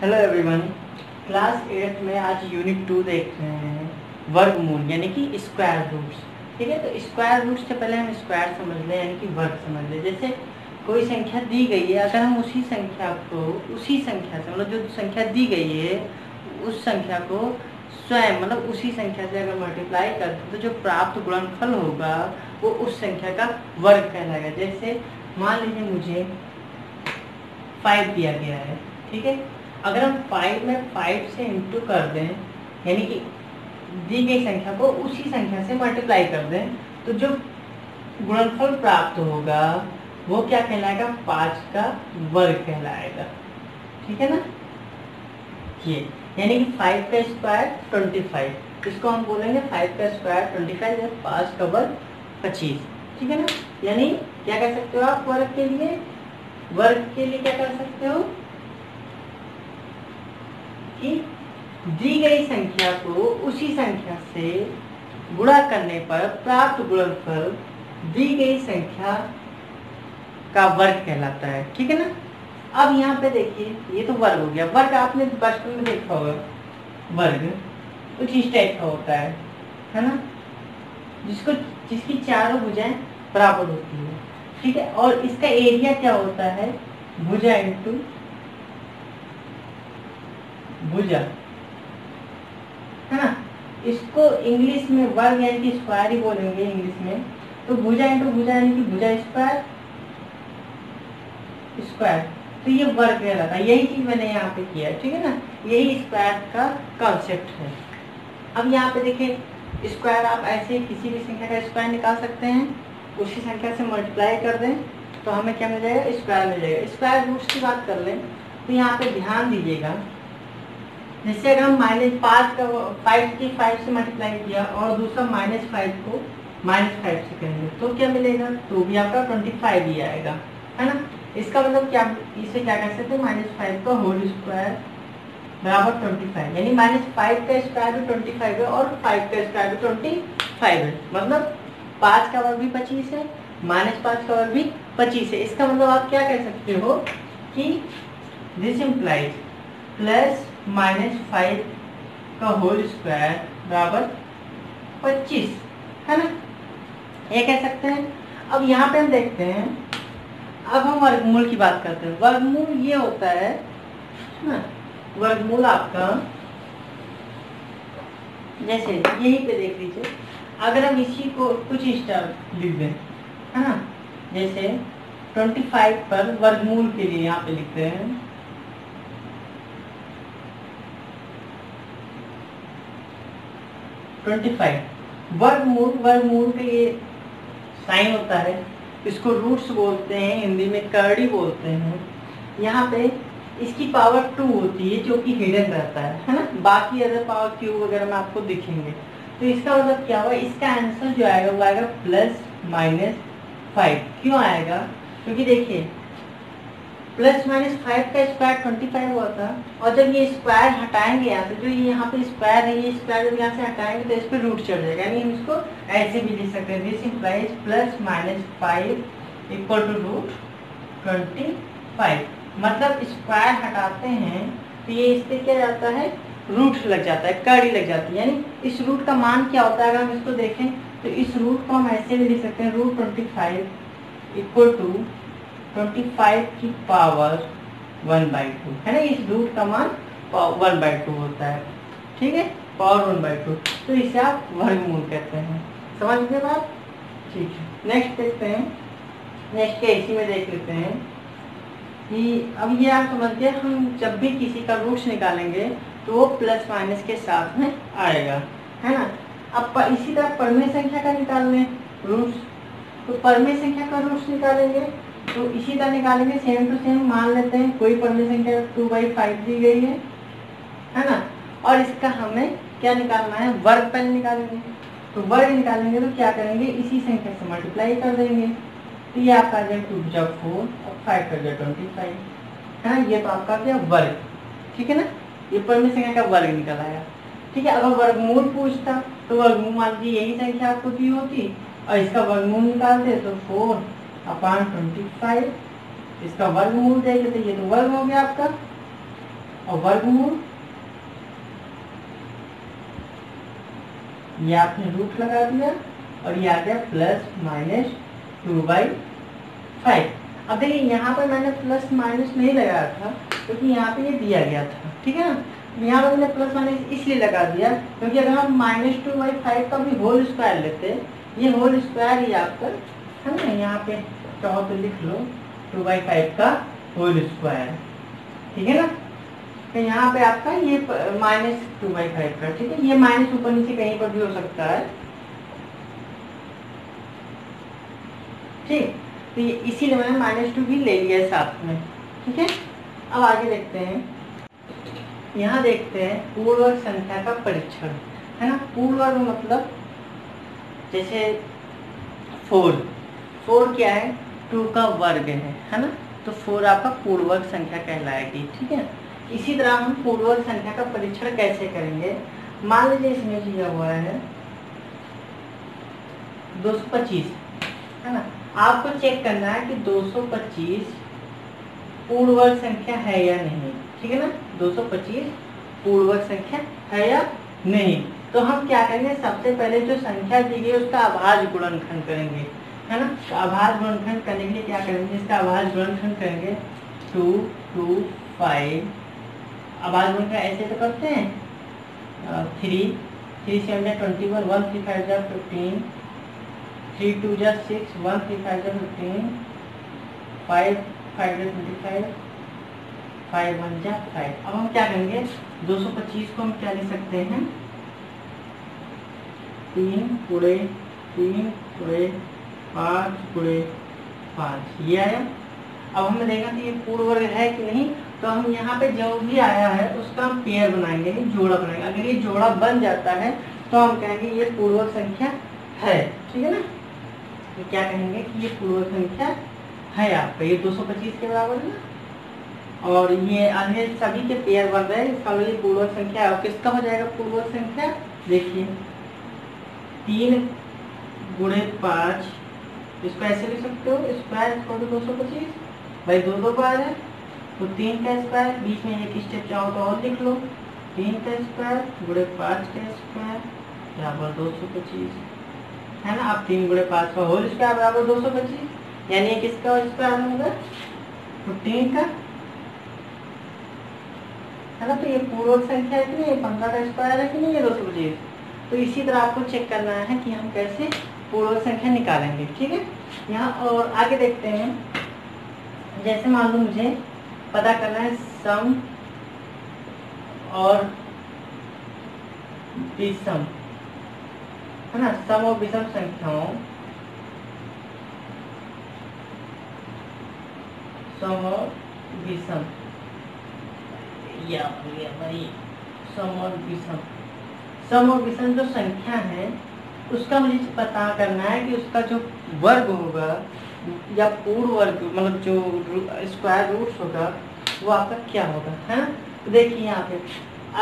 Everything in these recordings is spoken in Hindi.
Hello everyone. क्लास 8 में आज यूनिट 2 देख रहे हैं, वर्गमूल यानी कि स्क्वायर रूट्स। ठीक है, तो स्क्वायर रूट्स से पहले हम स्क्वायर समझ लें यानी कि वर्ग समझ लें। जैसे कोई संख्या दी गई है, अगर हम उसी संख्या को उसी संख्या से मतलब जो संख्या दी गई है उस संख्या को स्वयं मतलब उसी संख्या से अगर मल्टीप्लाई करते तो जो प्राप्त गुणनफल होगा वो उस संख्या का वर्ग कहलाएगा। जैसे मान लीजिए मुझे 5 दिया गया है, ठीक है। अगर हम 5 में 5 से इंटू कर दें यानी कि दी गई संख्या को उसी संख्या से मल्टीप्लाई कर दें तो जो गुणनफल प्राप्त होगा वो क्या कहलाएगा, 5 का वर्ग कहलाएगा। ठीक है ना, ये यानी कि 5 का स्क्वायर 25, इसको हम बोलेंगे 5 का स्क्वायर 25 या 5 का वर्ग 25। ठीक है ना, यानी क्या कह सकते हो आप वर्ग के लिए क्या कर सकते हो कि दी गई संख्या को उसी संख्या से गुणा करने पर प्राप्त गुणनफल दी गई संख्या का वर्ग कहलाता है। ठीक है ना, अब यहाँ पे देखिए ये तो वर्ग हो गया। वर्ग आपने बचपन में देखा होगा, वर्ग कुछ इस टाइप का होता है ना, जिसकी चारों भुजाएं बराबर होती है। ठीक है, और इसका एरिया क्या होता है, भुजा इंटू भुजा, है ना। इसको इंग्लिश में वर्ग यानी कि स्क्वायर ही बोलेंगे इंग्लिश में। तो भुजा इंटू भुजा यानी कि भुजा स्क्वायर स्क्वायर, तो ये वर्ग कहलाता है। यही चीज मैंने यहाँ पे किया है। ठीक है ना, यही स्क्वायर का कॉन्सेप्ट है। अब यहाँ पे देखें, स्क्वायर आप ऐसे किसी भी संख्या का स्क्वायर निकाल सकते हैं, उसी संख्या से मल्टीप्लाई कर दें तो हमें क्या मिल जाएगा, स्क्वायर मिल जाएगा। स्क्वायर रूट्स की बात कर लें तो यहाँ पे ध्यान दीजिएगा, जैसे अगर हम -5 का 5 की 5 से मल्टीप्लाई किया और दूसरा -5 को -5 से करेंगे तो क्या मिलेगा, तो भी आपका 25 ही आएगा, है ना। इसका मतलब क्या, इसे क्या कर सकते हैं, -5 का होल स्क्वायर बराबर 25, यानी -5 का स्क्वायर भी 25 है और 5 का स्क्वायर भी 25 है। मतलब 5 का वर्ग भी 25 है, -5 का वर्ग भी 25 है। इसका मतलब आप क्या कह सकते हो कि दिस इम्प्लाइज +-5 का होल स्क्वायर बराबर 25, है ना, ये कह सकते हैं। अब यहाँ पे हम देखते हैं, अब हम वर्गमूल की बात करते हैं। वर्गमूल ये होता है ना, वर्गमूल आपका जैसे यहीं पे देख लीजिए, अगर हम इसी को कुछ स्टार लिख दें, है ना, जैसे 25 पर वर्गमूल के लिए यहाँ पे लिखते हैं 25 वर्गमूल का ये साइन होता है, इसको रूट्स बोलते हैं, हिंदी में करड़ी बोलते हैं। यहाँ पे इसकी पावर 2 होती है जो कि हिडन रहता है ना, बाकी अदर पावर क्यूब वगैरह में आपको दिखेंगे। तो इसका मतलब क्या हुआ, इसका आंसर जो आएगा वो आएगा +-5। क्यों आएगा, क्योंकि देखिए +-5 का स्क्वायर 25 हुआ था, और जब ये स्क्वायर हटाएंगे यहाँ से, जो ये यहाँ पे स्क्वायर है, ये स्क्वायर जब यहाँ से हटाएंगे तो इस पर रूट चढ़ जाएगा, यानी हम इसको ऐसे भी लिख सकते हैं, दिस इम्प्लाइज +-5 इक्वल टू √25। मतलब स्क्वायर हटाते हैं तो ये इस पे क्या जाता है, रूट लग जाता है, कड़ी लग जाती है। यानी इस रूट का मान क्या होता है, अगर हम इसको देखें तो इस रूट को हम ऐसे भी लिख सकते हैं, √25 इक्वल टू 25 की पावर 1/2, है ना। इस रूट का मान 1/2 होता है, ठीक है, पावर 1/2। तो इसे आप वर्गमूल कहते हैं। समझ गए बात, ठीक है। नेक्स्ट देखते हैं, नेक्स्ट के इसी में देख लेते हैं कि अब ये आप समझ गए, हम जब भी किसी का रूट्स निकालेंगे तो वो +- के साथ में आएगा, है ना। अब इसी तरह परमेय संख्या का निकाल लें रूट्स, तो परमेय संख्या का रूट्स निकालेंगे तो इसी तरह निकालेंगे, सेम टू सेम मान लेते हैं। कोई परमेय संख्या 2/5 दी गई है ना, और इसका हमें क्या निकालना है, वर्ग पहले निकालेंगे। तो वर्ग निकालेंगे तो क्या करेंगे, इसी संख्या से मल्टीप्लाई कर देंगे, तो ये आपका आ जाएगा 2 × 4 और 5 × 25, है ना। ये तो आपका क्या वर्ग, ठीक है ना, ये परमेय संख्या का वर्ग निकल आया। ठीक है, अगर वर्गमूल पूछता तो वर्गमूल मान लीजिए यही संख्या आपको दी होती और इसका वर्गमूल निकालते तो 4/25, इसका वर्गमूल देंगे तो ये तो वर्ग हो गया आपका। और वर्गमूल ये आपने रूट लगा दिया और ये आ गया +-2/5। अब देखिए यहाँ पर मैंने प्लस माइनस नहीं लगाया था क्योंकि यहाँ पे ये दिया गया था, ठीक है ना। यहाँ पर मैंने प्लस माइनस इसलिए लगा दिया क्योंकि अगर हम -2/5 का भी होल स्क्वायर लेते, ये होल स्क्वायर ही आपका है ना, यहाँ पे चाहो तो लिख लो 2/5 का होल स्क्वायर, ठीक है ना। तो यहाँ पे आपका ये -2/5 का, ठीक है। ये माइनस ऊपर नीचे कहीं पर भी हो सकता है, ठीक। तो ये इसीलिए मैंने -2 भी ले लिया है साथ में, ठीक है। अब आगे देखते हैं, यहाँ देखते हैं पूर्ण संख्या का परीक्षण, है ना। पूर्ण मतलब जैसे 4 क्या है, 2 का वर्ग है ना। तो 4 आपका पूर्ण वर्ग संख्या कहलाएगी, ठीक है। इसी तरह हम पूर्ण वर्ग संख्या का परीक्षण कैसे करेंगे। मान लीजिए इसमें दिया हुआ है 225, है ना। आपको चेक करना है कि 225 पूर्ण वर्ग संख्या है या नहीं, ठीक है ना। 225 पूर्ण वर्ग संख्या है या नहीं। तो हम क्या करेंगे, सबसे पहले जो संख्या दी गई उसका अभाज्य गुणनखंड करेंगे, है ना। तो अभाज्य गुणनखंड करने के लिए क्या करेंगे, इसका अभाज्य गुणनखंड करेंगे 2, 2, 5। अभाज्य गुणनखंड ऐसे तो करते हैं 3, 3 7 21, 1 3 5 15, 3 2 6, 1 3 5 15, 5 5 25, 5 1 5। अब हम क्या करेंगे, 225 को हम क्या लिख सकते हैं, 3 गुणे 3 गुणे 5 गुणे 5, ये आया। अब हमें देखा कि ये पूर्ण वर्ग है कि नहीं, तो हम यहाँ पे जो भी आया है उसका हम पेयर बनाएंगे, जोड़ा बनाएंगे। अगर ये जोड़ा बन जाता है तो हम कहेंगे ये पूर्ण वर्ग संख्या है, ठीक है ना। तो क्या कहेंगे कि ये पूर्ण वर्ग संख्या है आपका, ये 225 के बराबर है ना। और ये अन्य सभी के पेयर बन रहे हैं, इसका मतलब ये पूर्ण वर्ग संख्या है। और किसका हो जाएगा पूर्ण वर्ग संख्या, देखिए 3 गुणे 5, इसको ऐसे लिख सकते हो, स्क्वायर 225 भाई 2 2 बार है तो 3 का स्क्वायर, बीच में एक स्टेप चाहो तो और लिख लो, 3 का स्क्वायर गुणे 5 का स्क्वायर बराबर 225, है ना। अब 3 गुणे 5 का होल स्क्वायर बराबर 225, यानी किसका स्क्वायर होगा, 15 का, है ना। तो ये पूर्ण वर्ग संख्या है कि नहीं, 15 का स्क्वायर है कि नहीं, ये 225। तो इसी तरह आपको चेक करना है कि हम कैसे पूर्ण वर्ग संख्या निकालेंगे, ठीक है। यहाँ और आगे देखते हैं, जैसे मान लो मुझे पता करना है सम और विषम, है ना, सम और विषम संख्याओं, सम और विषम, या भाई सम और विषम, सम और विषम जो संख्या है उसका मुझे पता करना है कि उसका जो वर्ग होगा या पूर्ण वर्ग, मतलब जो स्क्वायर रूट्स होगा वो आपका क्या होगा, है ना। तो देखिए यहाँ पे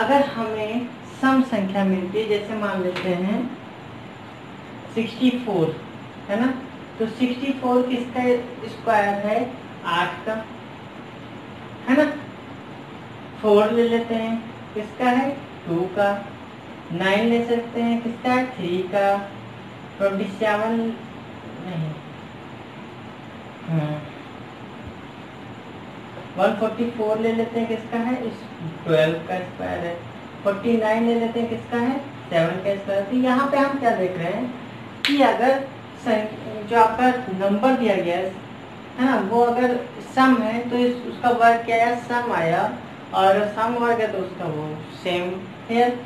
अगर हमें सम संख्या मिलती है, जैसे मान लेते हैं 64, है ना। तो 64 किसका स्क्वायर है, 8 का, है ना। 4 ले लेते हैं, किसका है, 2 का। 9 ले सकते हैं, किसका है, 3 का। 27 नहीं, 144 ले लेते हैं, किसका है, इस 12 का स्क्वायर है। 49 ले लेते हैं, किसका है, 7 का स्क्वायर। तो यहाँ पे हम क्या देख रहे हैं कि अगर जो आपका नंबर दिया गया है ना, वो अगर सम है तो उसका वर्ग क्या आया, सम आया, और सम वर्ग है तो उसका वो सेम है।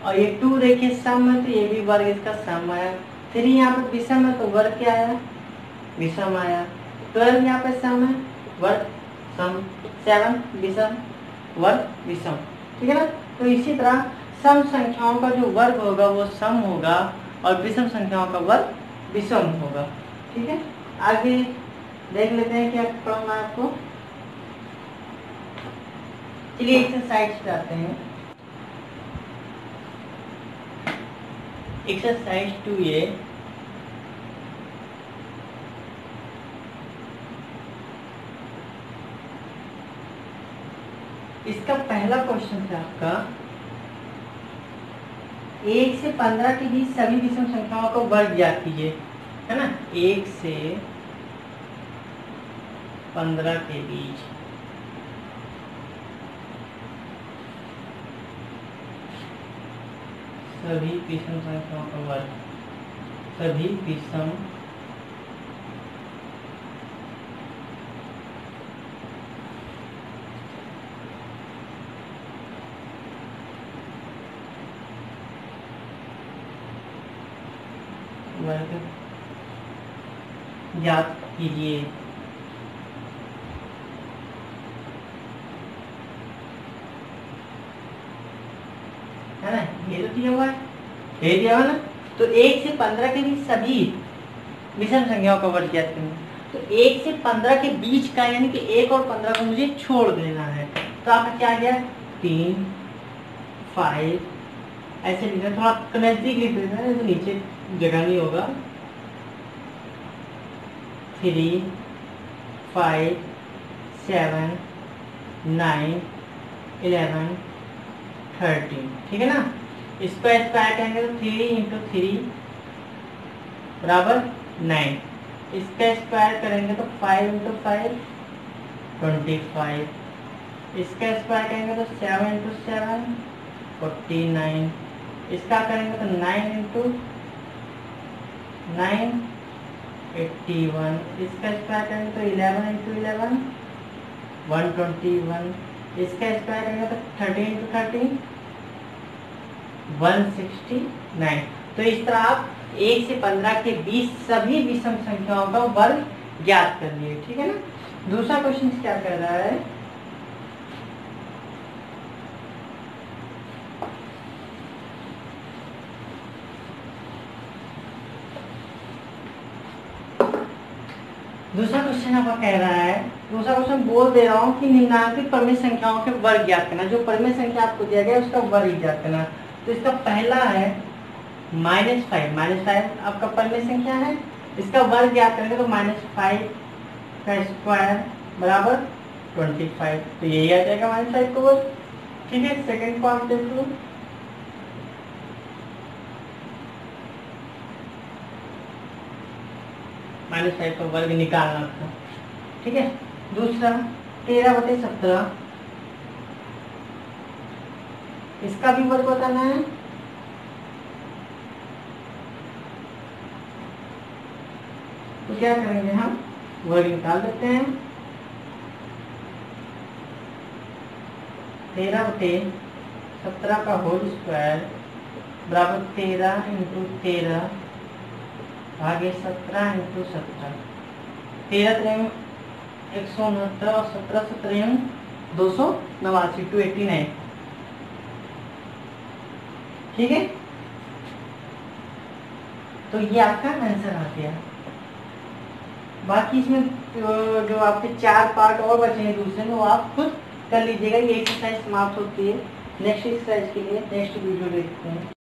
और ये 2 देखिए सम है तो ये भी वर्ग इसका सम आया। 3 यहाँ पे विषम है तो वर्ग क्या आया, विषम आया। 12 यहाँ पे सम है, वर्ग सम। 7 विषम, वर्ग विषम, ठीक है ना। तो इसी तरह सम संख्याओं का जो वर्ग होगा वो सम होगा और विषम संख्याओं का वर्ग विषम होगा, ठीक है। आगे देख लेते हैं क्या पढ़ना है आपको। चलिए एक्सरसाइज करते हैं। एक्सरसाइज 2A, इसका पहला क्वेश्चन था आपका 1 से 15 के बीच सभी विषम संख्याओं का वर्ग ज्ञात कीजिए, है ना। 1 से 15 के बीच सभी विषम संख्याओं का वर्ग, सभी विषम वर्ग ज्ञात कीजिए। है ना, ये तो दिया हुआ है, ये दिया हुआ ना। तो 1 से 15 के बीच सभी विषम संख्याओं का वर्ग ज्ञात करना। तो 1 से 15 के बीच का यानी कि 1 और 15 को मुझे छोड़ देना है। तो आपका क्या आ गया 3, 5 ऐसे लिखना, थोड़ा नजदीक लिख देना है तो नीचे जगह नहीं होगा। 3, 5, 7, 9, 11, 13, ठीक है ना। इसका स्क्वायर करेंगे तो 3 इंटू 3 बराबर 9। इसका स्क्वायर करेंगे तो 5 इंटू 5 25। इसका स्क्वायर करेंगे तो 7 इंटू 7 49। इसका करेंगे तो 9 इंटू 9 81। इसका स्क्वायर करेंगे तो 11 इंटू 11 121। इसका स्क्वायर करेंगे तो 13 इंटू 13 169। तो इस तरह आप 1 से 15 के बीच सभी विषम संख्याओं का वर्ग ज्ञात कर लिए, ठीक है ना। दूसरा क्वेश्चन क्या कर रहा है, दूसरा क्वेश्चन आपका कह रहा है, दूसरा क्वेश्चन बोल दे रहा हूँ कि निम्नलिखित परिमेय संख्याओं के वर्ग ज्ञात करना। जो परिमेय संख्या आपको दिया गया उसका वर्ग ज्ञात करना। तो इसका पहला है -5 आपका परिमेय संख्या है। इसका वर्ग ज्ञात करेंगे तो -5 का स्क्वायर बराबर 25। तो यही आ जाएगा -5 का वर्ग, ठीक है। सेकंड को आप देख लो, -5 का वर्ग निकालना था, ठीक है। दूसरा 13/17, इसका भी वर्ग बताना है। तो क्या करेंगे, हम वर्ग निकाल देते हैं। 13/17 का होल स्क्वायर बराबर 13 इंटू 13 भागे 17 इंटू 17। 13 3 169 और 17 17 289 289, ठीक है। तो ये आपका आंसर आ गया। बाकी इसमें जो आपके 4 पार्ट और बचे हैं दूसरे में, वो आप खुद कर लीजिएगा। ये एक्सरसाइज समाप्त होती है। नेक्स्ट एक्सरसाइज के लिए नेक्स्ट वीडियो देखते हैं।